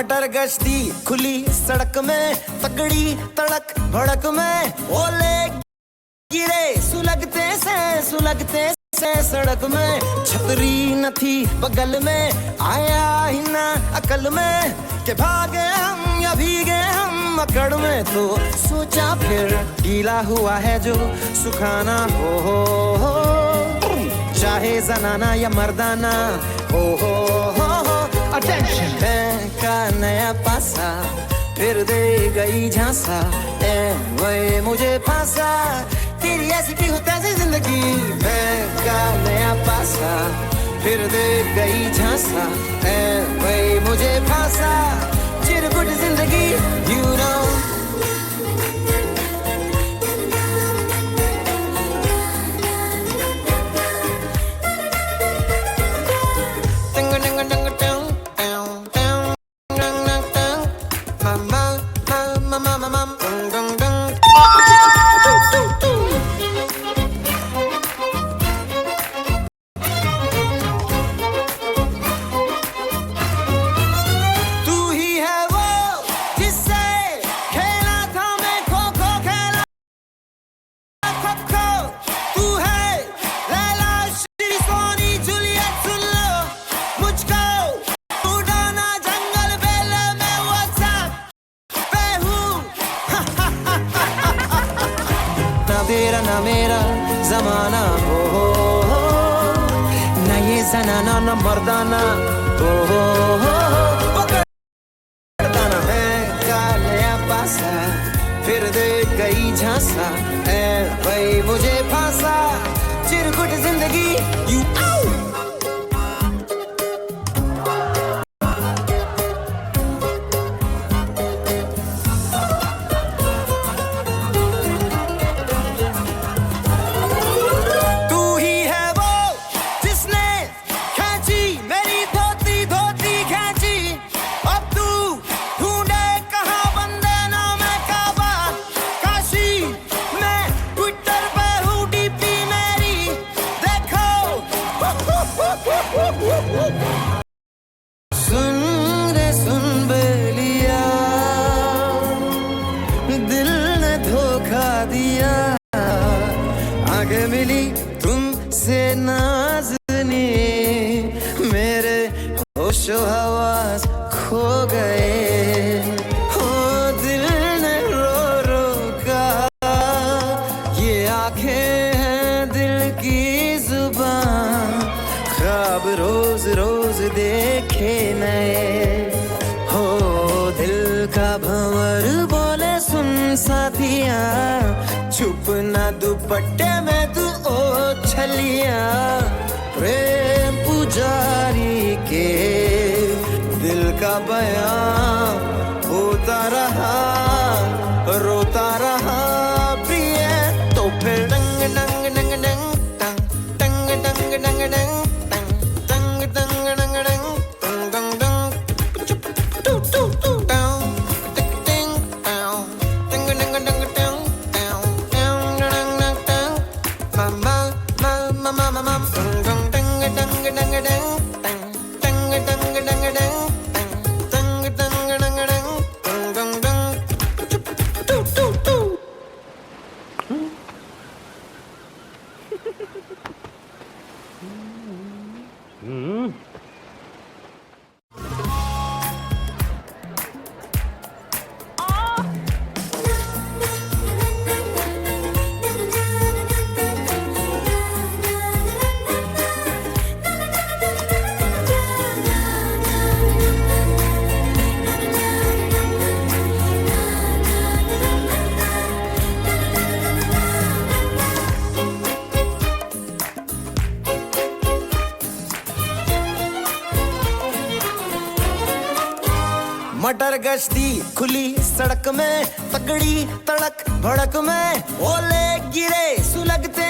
मटर गश्ती खुली सड़क में, तगड़ी तड़क भड़क में, ओले गिरे सुलगते से सड़क में। छतरी न थी बगल में, आया ही ना अकल में कि भागे हम या भीगे हम अकड़ में। तो सोचा फिर गीला हुआ है जो सुखाना हो, चाहे जनाना या मर्दाना हो। अटेंशन का नया पासा फिर दे गई झांसा, ए वही मुझे फांसा। तेरी ऐसी की होता है जिंदगी, मैं का नया पासा फिर दे गई झांसा, ए वही मुझे फांसा। चिरकुट जिंदगी you know। तेरा ना मेरा जमाना हो, ना ये जनाना ना मर्दाना हो। पकड़ना है का नया पासा फिर दे गई झांसा, ए भाई मुझे फांसा। चिरकुट जिंदगी यू सुन बेलिया, दिल ने धोखा दिया। आगे मिली तुमसे नाज़नी, मेरे होशो हवास खो गए। हो दिल ने रो रो कहा, ये आंखें हैं दिल की जुबान। ख्वाब रोज रोज देखे नए, हो दिल का भंवर बोले सुन साथिया। छुप ना दुपट्टे में तू ओ छलिया, प्रेम पुजारी के दिल का बयां होता रहा, रोता रहा प्रिय। तो फिर डंग डंग डंग डंग डंग डंग डंग डंग मटर गश्ती खुली सड़क में, तगड़ी तड़क भड़क में, ओले गिरे सुलगते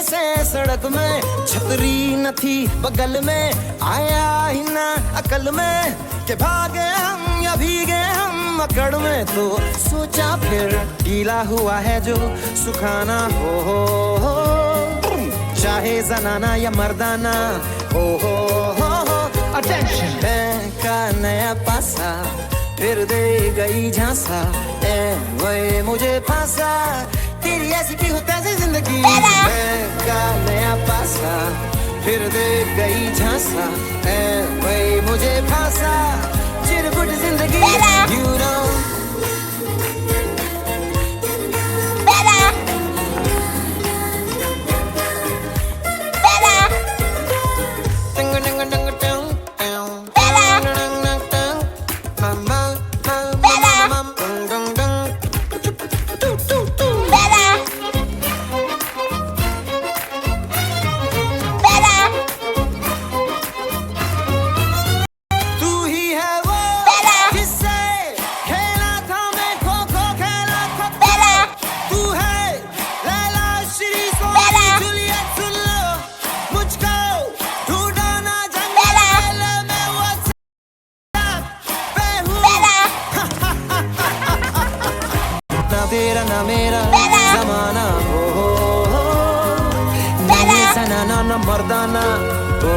से सड़क में। छतरी न थी बगल में, आया ही ना अकल में कि भागे हम या भीगे हम अकड़ में। तो सोचा फिर गीला हुआ है जो सुखाना हो, चाहे जनाना या मर्दाना हो। अटेंशन का नया पास फिर दे गई झांसा, ए वही मुझे फांसा। तेरी ऐसी की हो तैसी जिंदगी, मैं का नया पासा। फिर दे गई झांसा, ए वही मुझे फांसा। चिरकुट जिंदगी, you know। तेरा ना मेरा जमाना, हो नहीं सनाना न मर्दाना, हो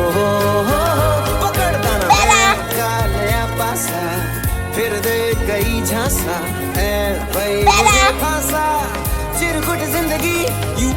पकड़दाना का नया पासा। फिर दे गई झांसा, ए भाई मुझे फांसा। चिरकुट जिंदगी, यू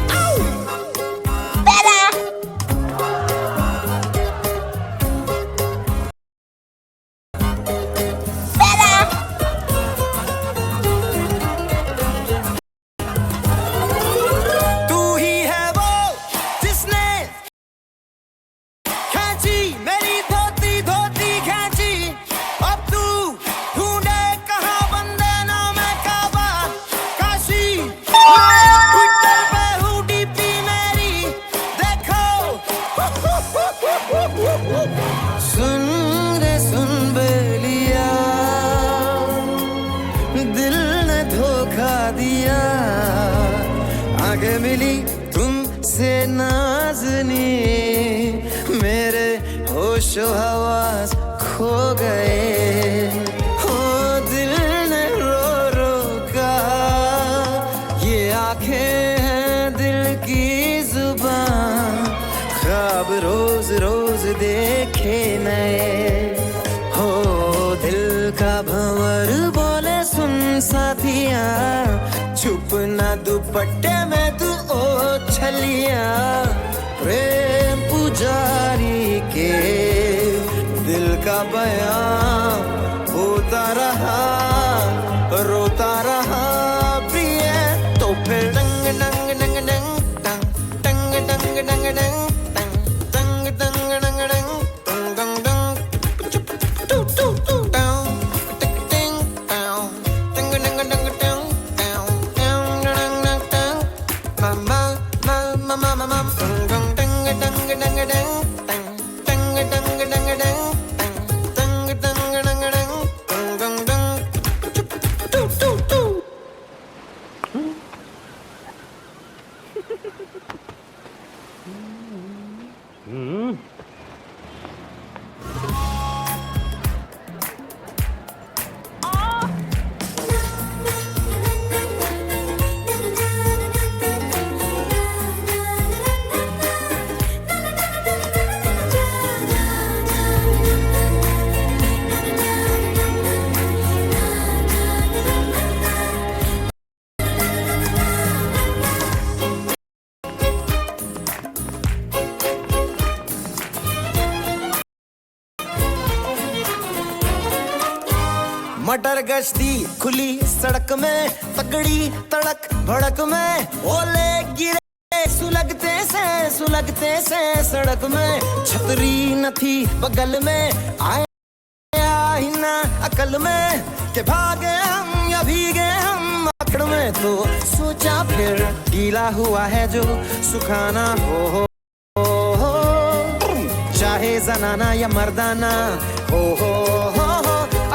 दिया। आगे मिली तुमसे नाज़नी, मेरे होशो हवास खो गए। हो दिल ने रो रो कहा, ये आंखें हैं दिल की जुबान। ख्वाब रोज रोज देखे नए, हो दिल का भंवर बोले सुन साथिया। छुप ना दुपट्टे में तू ओ छलिया। प्रेम पुजारी के दिल का बयां होता रहा, रोता रहा प्रिय। तो फिर डंग डंग डंग डंग डंग डंग डंग डंग डंग मटर गश्ती खुली सड़क में, तगड़ी तड़क भड़क में। ओले गिरे सुलगते से सड़क में। छतरी न थी बगल में, आया ही ना अकल में। के भागे हम या भीगे हम अकड़ में। तो सोचा फिर गीला हुआ है जो सुखाना हो, चाहे जनाना या मर्दाना, हो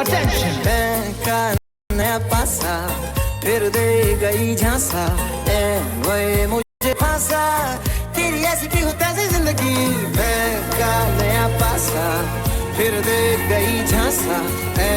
अटेंशन। मैं का नया पासा, फिर दे गई झांसा, ए वही मुझे फांसा। तेरी ऐसी की हो तैसी जिंदगी, मैं का नया पासा। फिर दे गई झांसा, ए